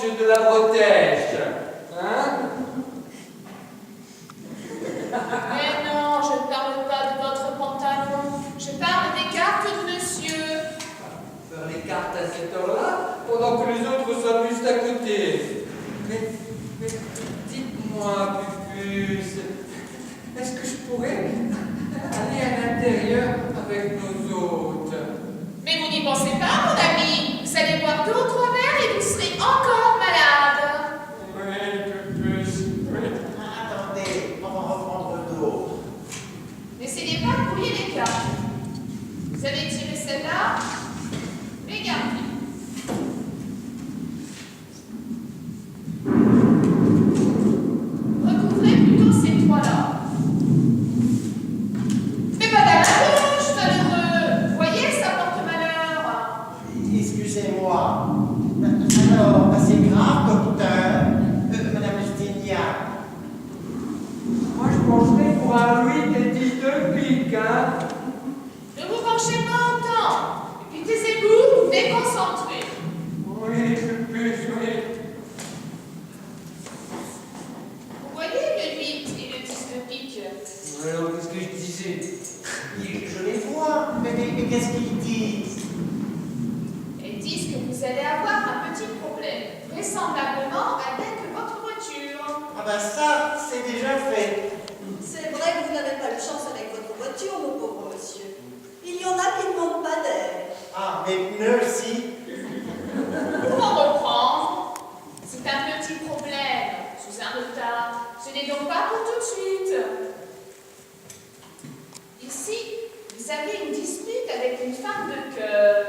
monsieur de la Bretèche. Hein? Mais non, je ne parle pas de votre pantalon. Je parle des cartes de monsieur. Faire les cartes à cette heure-là, pendant que les autres s'amusent à côté. Mais dites-moi, Pupus, est-ce que je pourrais aller à l'intérieur avec nos hôtes? Mais vous n'y pensez pas, mon ami. Vous allez boire 2 ou 3 verres et vous serez encore malade. Oui, Pupus, oui. Attendez, on va reprendre d'autres. N'essayez pas de brouiller les cartes. Vous avez tiré celle-là, mais gardez. Recouvrez plutôt ces 3-là. Mais pas dans la bouche, malheureux. Vous voyez, ça porte malheur. Excusez-moi. Alors, c'est grave, docteur. Madame Justinia. Moi, je penserais pour un Louis des 10 de pique, hein? Ne vous penchez pas autant. Et puis taisez-vous, vous déconcentrez. Oui, Pupus, oui. Vous voyez le 8 et le 10 de pique. Alors, qu'est-ce que je disais? Je les vois, mais qu'est-ce qu'ils disent? Elles disent que vous allez avoir un petit problème, vraisemblablement avec votre voiture. Ah ben ça, c'est déjà fait. C'est vrai que vous n'avez pas de chance avec votre voiture, mon pauvre monsieur. Il y en a qui ne manquent pas d'air. Ah, mes pneus, si. Pour en reprendre, c'est un petit problème, sous un retard. Ce n'est donc pas pour tout de suite. Ici, vous avez une dispute avec une femme de cœur.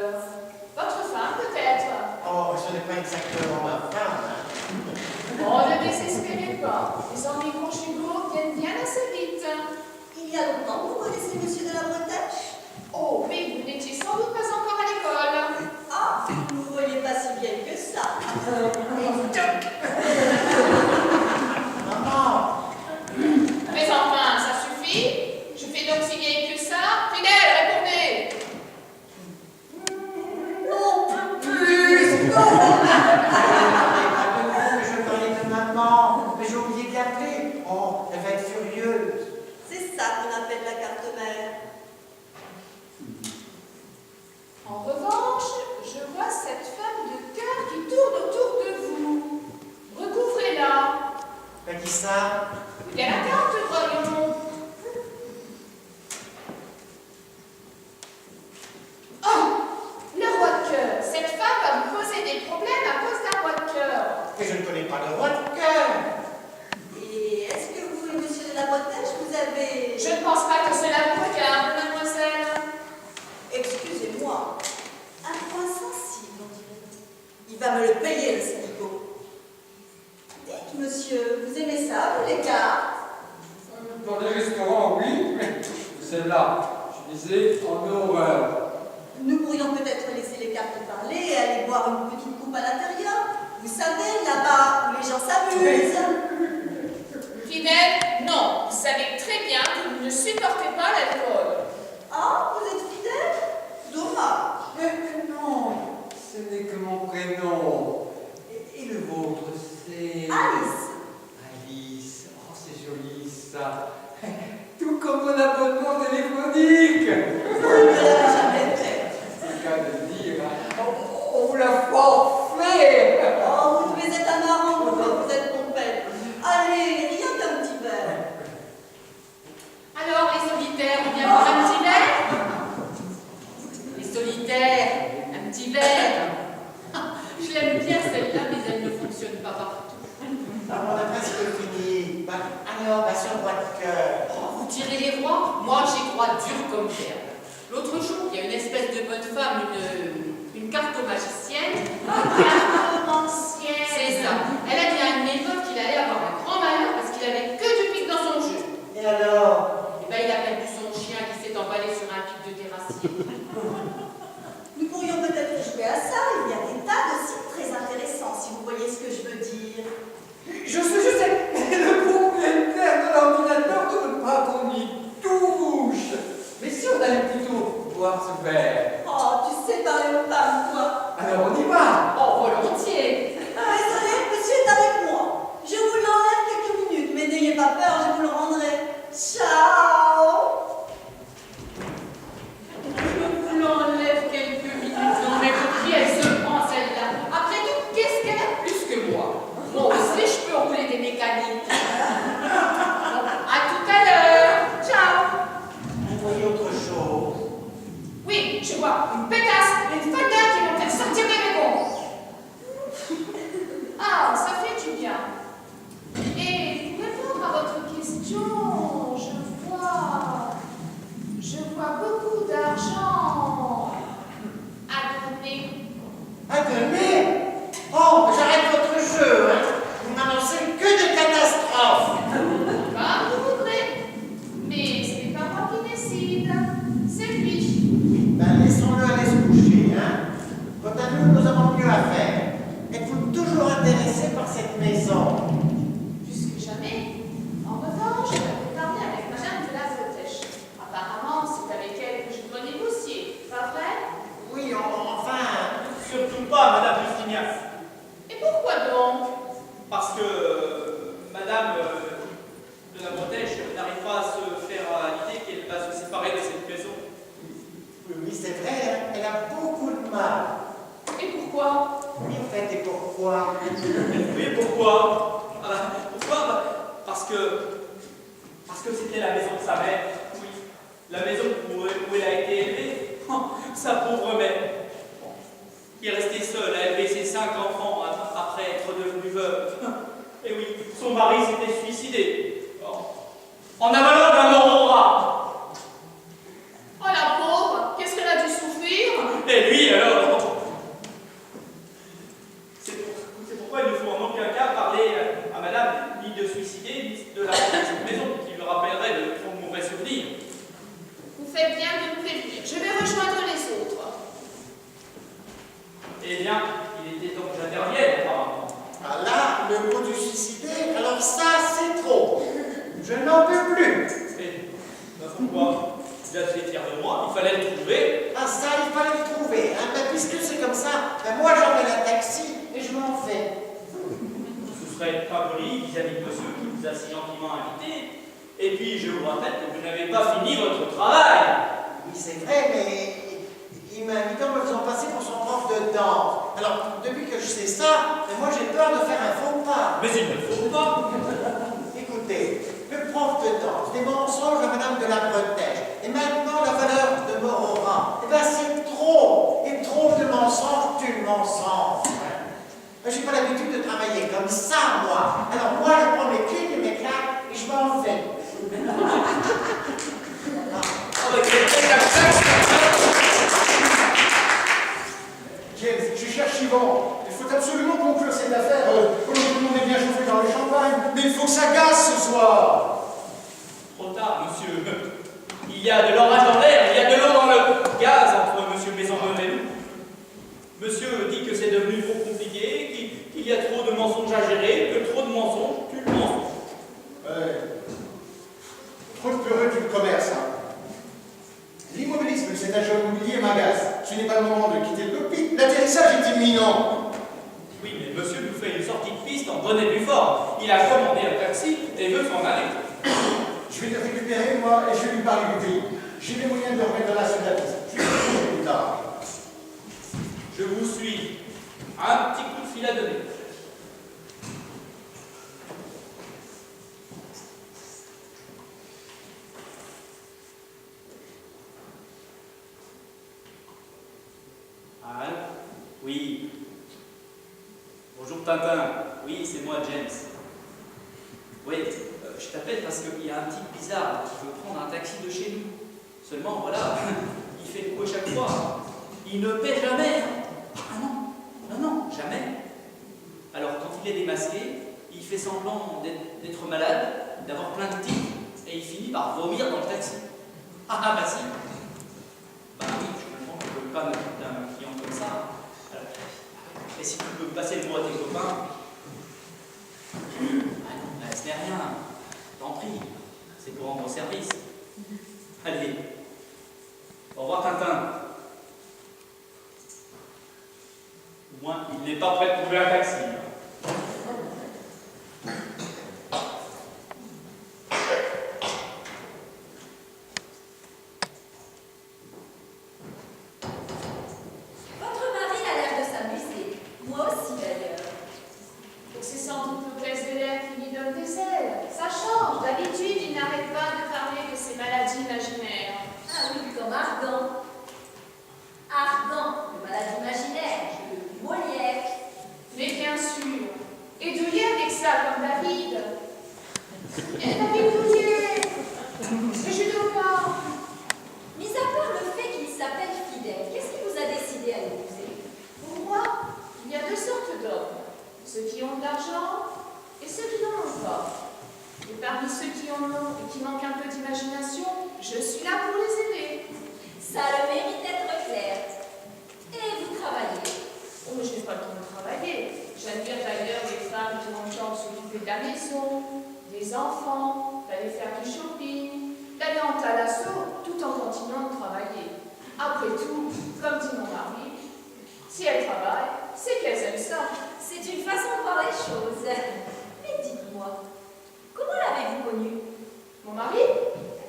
Votre femme, peut-être. Oh, ce n'est pas exactement ma femme. Oh, ne désespérez pas. Les ennuis conjugaux viennent bien assez vite. Il y a longtemps que vous connaissez monsieur de la Bretèche? Oh oui, vous n'étiez sans doute pas encore à l'école. Ah, vous ne voyez pas si vieille que ça. Maman, Mais enfin, ça suffit. Je fais donc si vieille que ça. Fidèle, répondez. Non, plus, non. je parlais de maman, mais j'ai oublié de l'appeler. Oh, elle va être furieuse. C'est ça qu'on appelle la carte mère. En revanche, je vois cette femme de cœur qui tourne autour de vous. Recouvrez-la. Pas qui ça? Il y a la carte, voyons. Oh, le roi de cœur. Cette femme va vous poser des problèmes à cause d'un roi de cœur. Mais je ne connais pas de roi de cœur. Et est-ce que vous et monsieur de la Bretèche, vous avez... Je ne pense pas que cela vous regarde, mademoiselle. Excusez-moi. Un point sensible, on dirait. Il va me le payer, le saligo. Dites, monsieur, vous aimez ça, vous, les cartes? Dans les restaurants, oui, mais celle-là, je disais, en horreur. Nous pourrions peut-être laisser les cartes parler et aller boire une petite coupe à l'intérieur. Vous savez, là-bas, où les gens s'amusent. Fidèle, non. Vous savez très bien que vous ne supportez pas l'alcool. Ah, vous êtes fidèle? Dommage. Mais non, ce n'est que mon prénom. Et le vôtre, c'est... Alice. Alice. Oh, c'est joli, ça. Tout comme mon abonnement téléphonique. Vous ne l'avez jamais fait. C'est le cas de le dire. On vous l'a forfait. Oh, vous devez être un marrant, vous êtes pompette. Allez, rien qu'un petit verre. Alors, les solitaires, on vient boire un petit verre? Les solitaires, un petit verre. Je l'aime bien celle-là, mais elle ne fonctionne pas partout. Ah, on a presque fini. Bah, alors, sur le roi de cœur. Oh, vous tirez les rois? Moi, j'y crois dur comme terre. L'autre jour, il y a une espèce de bonne femme, une cartomagicienne. Cartomancienne. C'est ça. Elle a dit à une méthode qu'il allait avoir un grand malheur parce qu'il avait que du pic dans son jeu. Et alors? Et ben, il a perdu son chien qui s'est emballé sur un pic de terrassier. Nous pourrions peut-être jouer à ça. Il y a des tas de sites très intéressants, si vous voyez ce que je veux dire. Je sais. Le propriétaire de l'ordinateur ne veut pas qu'on y touche. Mais si on allait plutôt boire ce verre. Oh, tu sais parler aux femmes, toi. Alors on y va. Oh, volontiers. Ah, intéressé par cette maison. Plus que jamais. En revanche, j'avais parlé avec Madame de la Bretèche. Apparemment, c'est avec elle que je dois négocier, pas vrai? Oui, enfin... Surtout pas, Madame Justinien. Et pourquoi donc? Parce que Madame de la Bretèche n'arrive pas à se faire à l'idée qu'elle va se séparer de cette maison. Oui, c'est vrai, hein, elle a beaucoup de mal. Et pourquoi? Oui, en fait, et pourquoi? Oui, pourquoi? Pourquoi? Parce que c'était la maison de sa mère. Oui, la maison où elle a été élevée. Sa pauvre mère, qui est restée seule à élever ses 5 enfants après être devenue veuve. Et oui, son mari s'était suicidé en avalant d'un mort au rat. Oh la pauvre, qu'est-ce qu'elle a dû souffrir? Et lui alors? C'est pourquoi il ne faut en aucun cas parler à Madame ni de suicider ni de la cette maison qui lui rappellerait de trop mauvais souvenirs. Vous faites bien de me prévenir. Je vais rejoindre les autres. Eh bien, il était temps que j'intervienne, apparemment. Ah là, le mot du suicider, alors ça, c'est trop. Je n'en peux plus. Et pourquoi? Vous êtes fier de moi, il fallait le trouver. Ah ça, il fallait le trouver. Hein. Ben, puisque c'est comme ça, ben, moi j'appelle un taxi et je m'en fais. Ce serait pas poli vis-à-vis de monsieur qui vous a si gentiment invité. Et puis, je vous rappelle que vous n'avez pas fini votre travail. Oui, c'est vrai, mais il m'a invité en me faisant passer pour son prof de danse. Alors, depuis que je sais ça, ben, moi j'ai peur de faire un faux pas. Mais il ne faut pas. Écoutez, le prof de danse, des mensonges à Madame de la Bretèche, et maintenant la valeur de mort au rat. Eh bien, c'est trop. Et trop de mensonges tue le mensonge. J'ai pas l'habitude de travailler comme ça, moi. Alors, moi, je prends mes clés et mes claques et je m'en vais. James, je cherche Yvan. Il faut absolument conclure cette affaire. Tout le monde est bien chauffé dans le champagne. Mais il faut que ça gasse ce soir. Trop tard, monsieur. Il y a de l'orage dans l'air, il y a de l'eau dans le gaz entre monsieur Maisonneuve et nous. Monsieur dit que c'est devenu trop compliqué, qu'il y a trop de mensonges à gérer, que trop de mensonges tuent le mensonge. Ouais. Trop de peureux du commerce, hein. L'immobilisme, c'est un jeu immobilier m'agace. Ce n'est pas le moment de quitter le cockpit. L'atterrissage est imminent. Oui, mais monsieur nous fait une sortie de piste en bonne et due forme. Il a commandé un taxi et veut s'en aller. Je vais te récupérer, moi, et je vais lui parler du pays. J'ai les moyens de remettre là sur la piste. Je vais te retrouver plus tard. Je vous suis. Un petit coup de fil à donner. Allô? Oui. Bonjour Tintin. Oui, c'est moi, James. Oui, je t'appelle parce qu'il y a un type bizarre qui veut prendre un taxi de chez nous. Seulement, voilà, il fait le coup à chaque fois. Il ne paie jamais. Ah non, non, non, jamais. Alors, quand il est démasqué, il fait semblant d'être malade, d'avoir plein de tics, et il finit par vomir dans le taxi. Ah, bah si. Bah oui, je comprends que tu ne peux pas m'occuper d'un client comme ça. Alors, et si tu peux passer le mot à tes copains? Ah non, ce n'est rien. T'en prie, c'est pour rendre service. Allez. Au revoir, Tintin. Au moins, il n'est pas prêt de trouver un taxi. Votre mari a l'air de s'amuser. Moi aussi, d'ailleurs. C'est sans doute l'hôtesse de l'air qui lui donne des ailes. Ça change. D'habitude, il n'arrête pas de parler de ses maladies imaginaires. Ah oui, comme Ardent. Ardent, le malade imaginaire, je Molière. Mais bien sûr. Et Douillet avec ça, comme David. Et David Douillet. Et judoka. Mis à part le fait qu'il s'appelle Fidèle, qu'est-ce qui vous a décidé à l'épouser? Pour moi, il y a deux sortes d'hommes. Ceux qui ont de l'argent et ceux qui n'en ont pas. Et parmi ceux qui en ont et qui manquent un peu d'imagination, je suis là pour les aider. Ça a le mérite d'être clair. Et vous travaillez? Oh, mais je n'ai pas le temps de travailler. J'admire d'ailleurs s'occuper de la maison, des enfants, d'aller faire du shopping, d'aller en thalasso tout en continuant de travailler. Après tout, comme dit mon mari, si elle travaille, c'est qu'elle aime ça. C'est une façon de voir les choses. Mais dites-moi, comment l'avez-vous connu? Mon mari?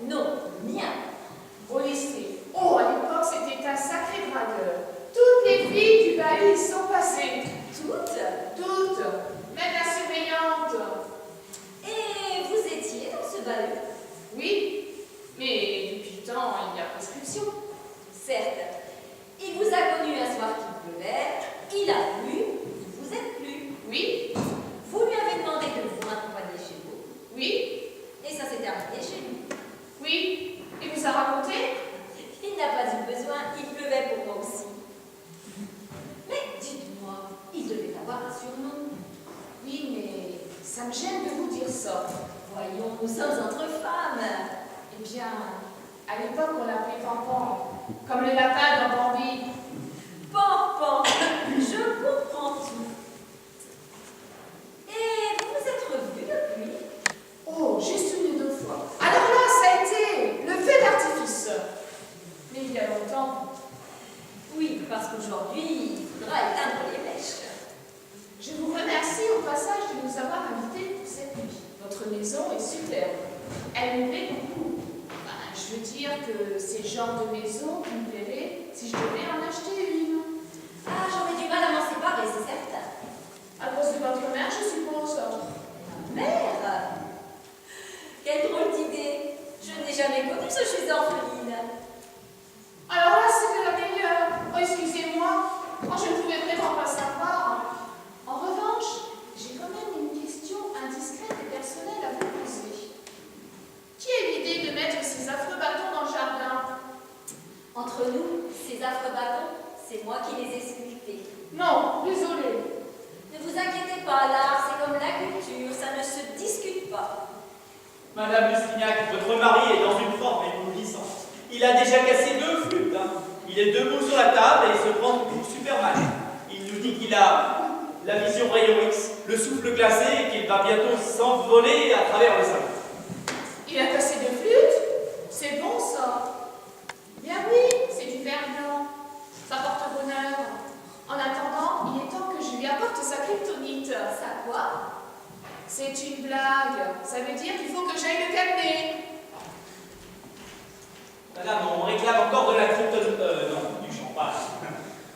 Non, le mien. Au lycée. Oh, à l'époque, c'était un sacré dragueur. Toutes les filles du bahut y sont passées. Toutes? Toutes. Même la surveillante. Et vous étiez dans ce bahut? Oui, mais depuis le temps, il y a prescription. Certes. Il vous a connu un soir qu'il pleuvait, il a plu, vous êtes plu. Oui, Vous lui avez demandé de vous raccompagner chez vous, oui, et ça s'est terminé chez lui. oui. Il vous a raconté? Il n'a pas eu besoin, il pleuvait pour moi aussi. Mais dites-moi, il devait avoir un surnom. Oui, mais ça me gêne de vous dire ça. Voyons, nous sommes entre femmes. Eh bien, à l'époque, on l'appelait Pampan, comme le lapin dans Bambi. Pampan, je comprends tout. Et vous vous êtes revus depuis? Oh, juste une ou deux fois. Alors là, ça a été le feu d'artifice. Mais il y a longtemps. Oui, parce qu'aujourd'hui, il faudra éteindre les mèches. Je vous remercie au passage de nous avoir invités pour cette nuit. Votre maison est superbe. Elle me plaît beaucoup. Enfin, je veux dire que c'est le genre de maison qui me plairait si je devais en acheter une. Ah, j'aurais du mal à m'en séparer, c'est certain. À cause de votre mère, je suppose. Mère! Quelle drôle d'idée! Je n'ai jamais connu ce chez orpheline. Alors là, c'est de la meilleure. Oh, excusez-moi. Oh, je ne pouvais vraiment pas savoir. En revanche, j'ai quand même une question indiscrète et personnelle à vous poser. Qui a eu l'idée de mettre ces affreux bâtons dans le jardin? Entre nous, ces affreux bâtons, c'est moi qui les ai sculptés. Non, désolée. Ne vous inquiétez pas, l'art, c'est comme la culture, ça ne se discute pas. Madame Lustignac, votre mari est dans une forme éblouissante. Il a déjà cassé 2 flûtes. Hein. Il est debout sur la table et il se prend pour Superman. Il nous dit qu'il a la vision rayon X, le souffle glacé et qu'il va bientôt s'envoler à travers le salon. Il a cassé 2 flûtes? C'est bon, ça. Bien oui, c'est du verre blanc. Ça porte bonheur. En attendant, il est temps que je lui apporte sa kryptonite. Ça quoi? C'est une blague. Ça veut dire qu'il faut que j'aille le calmer. Madame, on réclame encore de la kryptonite. Non, du champagne.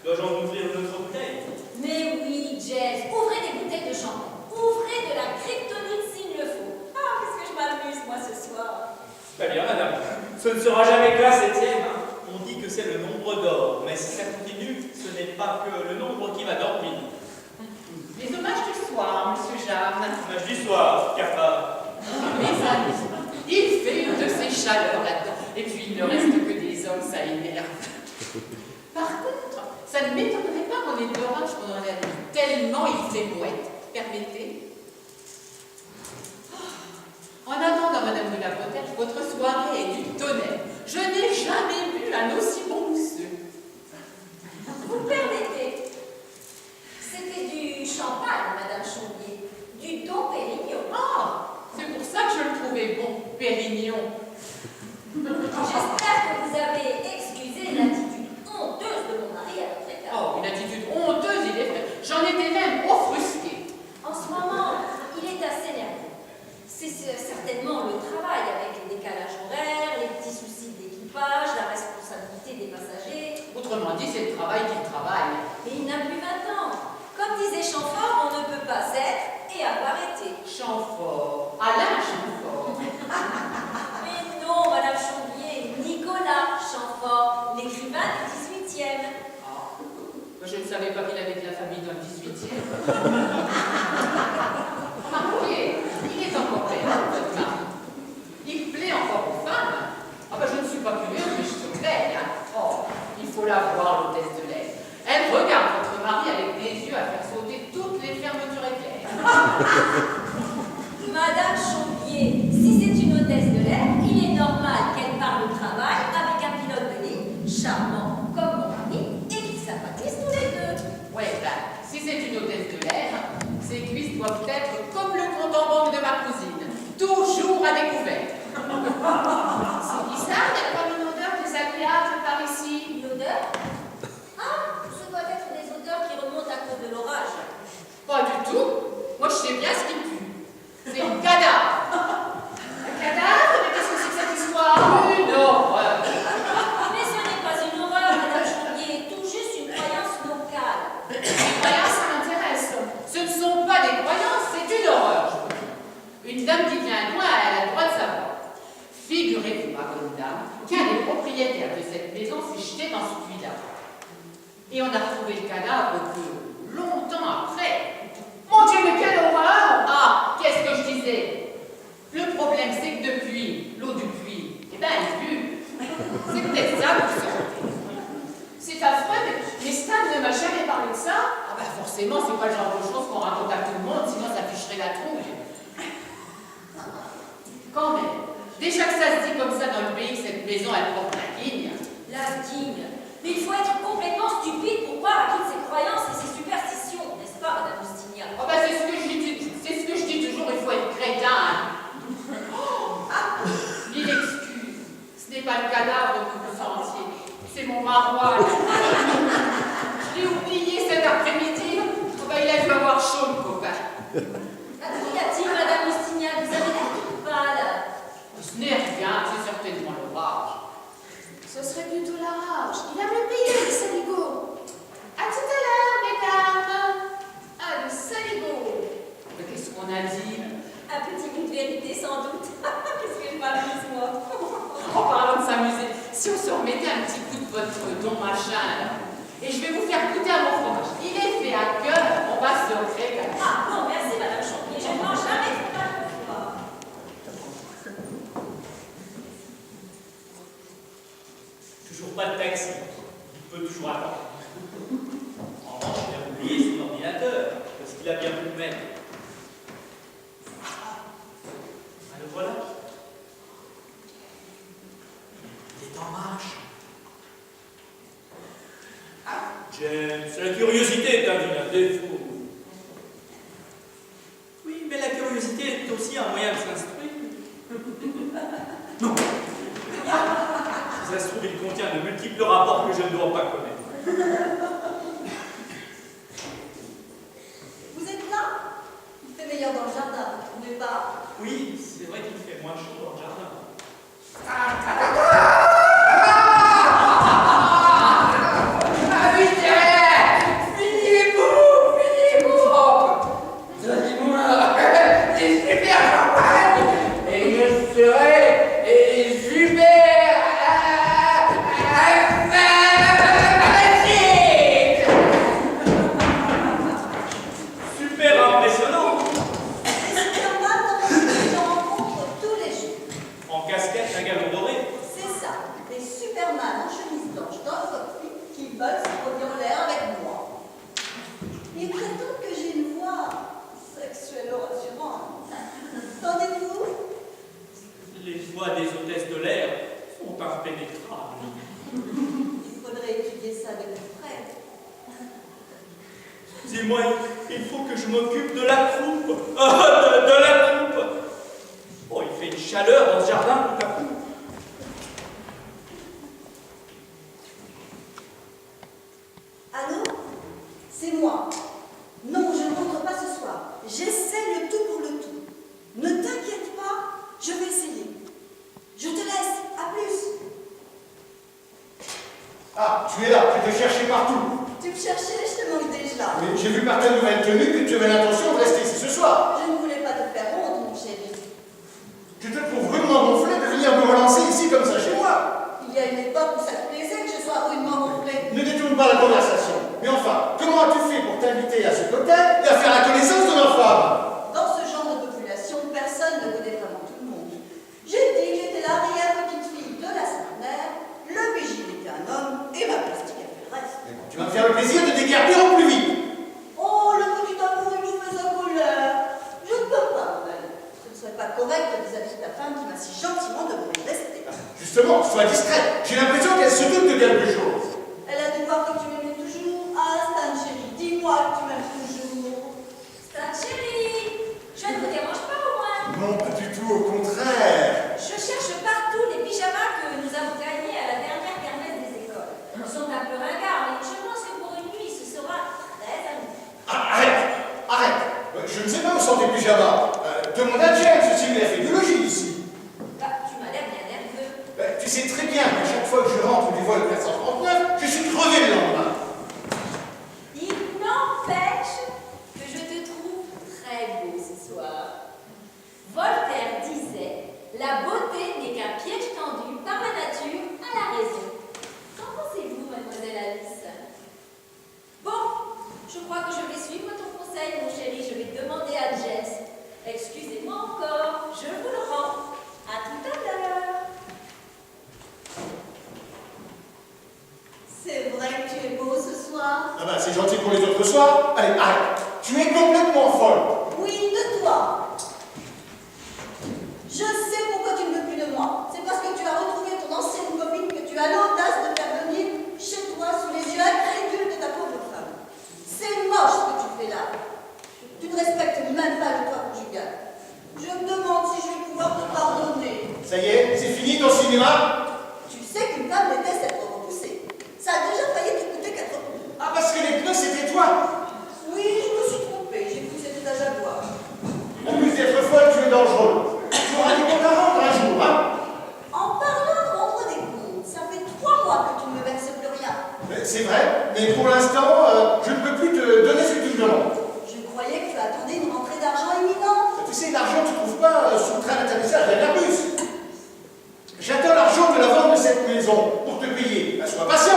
Dois-je en ouvrir une autre bouteille? Mais oui, Jeff, ouvrez des bouteilles de champagne. Ouvrez de la kryptonite s'il le faut. Ah, qu'est-ce que je m'amuse, moi, ce soir. Très bien, madame. Ce ne sera jamais que la 7e. Hein. On dit que c'est le nombre d'or. Mais si ça continue, ce n'est pas que le nombre qui va dormir. Les hommages du soir, monsieur Jeanne. Hommage du soir, cafard. Mes amis, il fait une de ces chaleurs là-dedans. Et puis il ne reste que des hommes, ça énerve. Par contre, ça ne m'étonnerait pas qu'on ait de l'orage pendant la nuit, tellement il fait mouette. Permettez. En attendant, madame de la Bretèche, votre soirée est du tonnerre. Je n'ai jamais vu un aussi bon mousseux. Vous me permettez? C'était du champagne, Madame Chombier. Du Dom Pérignon. Ah, c'est pour ça que je le trouvais bon, Pérignon. J'espère que vous avez excusé l'attitude honteuse de mon mari à votre égard. Oh, une attitude honteuse, il est vrai. J'en étais même offusquée. En ce moment, il est assez nerveux. C'est certainement le travail avec les décalages horaires, les petits soucis d'équipage, la responsabilité des passagers. Autrement dit, c'est le travail qui travaille. Et il n'a plus 20 ans. Comme disait Chamfort, on ne peut pas être et avoir été. Chamfort, Alain Chamfort. Mais non, Madame Chombier, Nicolas Chamfort, l'écrivain du 18e. Ah, je ne savais pas qu'il avait de la famille dans le 18e. Remarquez, il est encore belle, votre mari. Il plaît encore aux femmes. Ah ben, je ne suis pas curieuse, mais je suis belle. Hein. Oh, il faut la voir, l'hôtesse de l'air. Elle regarde votre mari avec des yeux à faire sauter toutes les fermetures éclairs. Madame Chombier, si c'est une hôtesse de l'air, il est normal qu'elle parle de travail avec un pilote de ligne charmant comme mon mari et qu'ils sympathisent tous les deux. Ouais, ben, si c'est une hôtesse de l'air, ses cuisses doivent être comme le compte en sais bien ce qui pue. C'est le cadavre. Un cadavre? Mais qu'est-ce que c'est que cette histoire? Une horreur. Mais ce n'est pas une horreur, Madame Chambier, tout juste une croyance locale. Les croyances, ça m'intéresse. Ce ne sont pas des croyances, c'est une horreur. Une dame qui vient loin, elle a le droit de savoir. Figurez-vous, ma bonne dame, qu'un des propriétaires de cette maison s'est jeté dans ce puits-là. Et on a retrouvé le cadavre que longtemps après. Mon Dieu, mais quelle horreur! Ah, qu'est-ce que je disais? Le problème, c'est que depuis l'eau du puits, eh ben, elle pue. C'est peut-être ça que vous sentez. C'est affreux, mais Stan ne m'a jamais parlé de ça. Ah ben forcément, c'est pas le genre de choses qu'on raconte à tout le monde, sinon ça ficherait la trouille. Quand même, déjà que ça se dit comme ça dans le pays que cette maison, elle porte la guigne. La digne. Mais il faut être complètement stupide pour croire à toutes ces croyances et ces superstitions, n'est-ce pas, Madame Austignac? Oh ben c'est ce que je dis toujours, il faut être crétin. Oh, mille excuses. Ce n'est pas le cadavre que vous sentiez, c'est mon maroilles. Je l'ai oublié cet après-midi. Oh ben il a dû avoir chaud, le copain. Qu'y a-t-il, Madame Austignac? Vous avez l'air toute pâle. Ce n'est rien, c'est certainement l'orage. Ce serait plutôt la rage. Il a me payé, le saligo. À tout à l'heure, mesdames. Ah, le saligo. Mais qu'est-ce qu'on a dit? Un petit bout de vérité, sans doute. Qu'est-ce que je m'amuse, moi? En parlant de s'amuser, si on se remettait un petit coup de votre don machin, là, et je vais vous faire goûter à mon fromage. Il est fait à cœur, on va se régaler. Ah, non, merci, Madame Champier. Je ne mange jamais de fromage de foie. Toujours pas de taxi. Il peut toujours attendre. En revanche, il a oublié son ordinateur, parce qu'il a bien pu le mettre. Ah, le voilà. Il est en marche. James, la curiosité est un défaut. Oui, mais la curiosité est aussi un moyen de s'instruire. Non. Si ça se trouve, il contient de multiples rapports que je ne dois pas connaître. Vous êtes là? Il fait meilleur dans le jardin, vous ne trouvez pas? Oui, c'est vrai qu'il fait moins chaud dans le jardin. Ah oui, finissez-vous! Donnez-moi des super champagne et je serai super magique! Super impressionnant. Les Superman, j'en rencontre tous les jours. En casquette à galon doré. C'est ça, des Superman en chemise blanche dans le cockpit qui veulent se produire en l'air avec moi. Ils prétendent que j'ai une voix sexuelle rassurante. Qu'en dites-vous? Les voix des hôtesses de l'air sont impénétrables. Il faudrait étudier ça de plus près. Excusez-moi, il faut que je m'occupe de la troupe. De la troupe. Oh, il fait une chaleur dans ce jardin tout à coup. Allô? C'est moi. Non, je ne rentre pas ce soir. J'essaie le tout pour le tout. Ne t'inquiète pas, je vais essayer. Je te laisse. À plus. Ah, tu es là, je te cherchais partout. Tu me cherchais, je te manque déjà. Mais j'ai vu par ta nouvelle tenue que tu avais l'intention de rester ici ce soir. Je ne voulais pas te faire honte, mon chéri. Tu te trouves rudement gonflé de venir me relancer ici comme ça chez moi. Il y a une époque où ça te plaisait que je sois rudement gonflée. Ne détourne pas la conversation. Mais enfin, comment as-tu fait pour t'inviter à cet hôtel et à faire la connaissance de ma femme? Dans ce genre de population, personne ne connaît vraiment tout le monde. J'ai dit que j'étais l'arrière-petite-fille de la centenaire, le vigile était un homme, et ma plastique a fait le reste. Mais bon, tu vas me faire le plaisir de t'écarter au plus vite. Oh, le petit amour, il nous fait sa colère. Je ne peux pas, Noël. Ce ne serait pas correct vis-à-vis de ta femme qui m'a si gentiment demandé de rester. Justement, sois discrète. J'ai l'impression qu'elle se doute de quelque chose. Elle a dû voir que tu m'aimais toujours. Ah, Stan, chérie, dis-moi que tu m'aimes toujours. Stan, chérie, je ne vous dérange pas au moins. Non, pas du tout, au contraire. Je cherche partout les pyjamas que nous avons gagnés à la dernière kermesse des écoles. Ils sont un peu ringards, mais je pense que pour une nuit, ce sera très amusant. Ah, arrête. Je ne sais pas où sans tes pyjamas. Demande à James, s'il a fait du logis ici. Bah, tu m'as l'air bien nerveux. Tu sais très bien qu'à chaque fois que je rentre du vol 439, je suis crevé le lendemain. Il n'empêche que je te trouve très beau ce soir. Voltaire disait « La beauté n'est qu'un piège tendu par la nature à la raison ». Qu'en pensez-vous, mademoiselle Alice? Bon, je crois que je vais suivre ton conseil, mon chéri. Je vais demander à Jess. Excusez-moi encore, je vous le rends. À tout à l'heure. C'est vrai que tu es beau ce soir. Ah ben, c'est gentil pour les autres soirs. Allez, arrête. Tu es complètement folle. Oui, de toi. Je sais pourquoi tu ne veux plus de moi. C'est parce que tu as retrouvé ton ancienne copine que tu as l'audace de faire venir chez toi sous les yeux incrédules de ta pauvre femme. C'est moche ce que tu fais là. Tu ne respectes même pas le toit conjugal. Je me demande si je vais pouvoir te pardonner. Ça y est, c'est fini ton cinéma? Tu sais qu'une femme déteste être repoussée. Ça a déjà failli te coûter 4 coups. Ah, parce que les pneus, c'était toi. Oui, je me suis trompée. J'ai poussé tout à Jaguar. En plus d'être folle, tu es dangereux. Tu auras des comptes à rendre un jour, hein? En parlant de rendre des comptes, ça fait 3 mois que tu ne me verses plus rien. C'est vrai, mais pour l'instant, je ne peux plus te donner ce que tu me demandes. Je croyais que tu attendais une rentrée d'argent imminente. Tu sais, l'argent, tu ne trouves pas sous le train d'atterrissage d'un Airbus. J'attends l'argent de la vente de cette maison pour te payer. Ben, sois patient.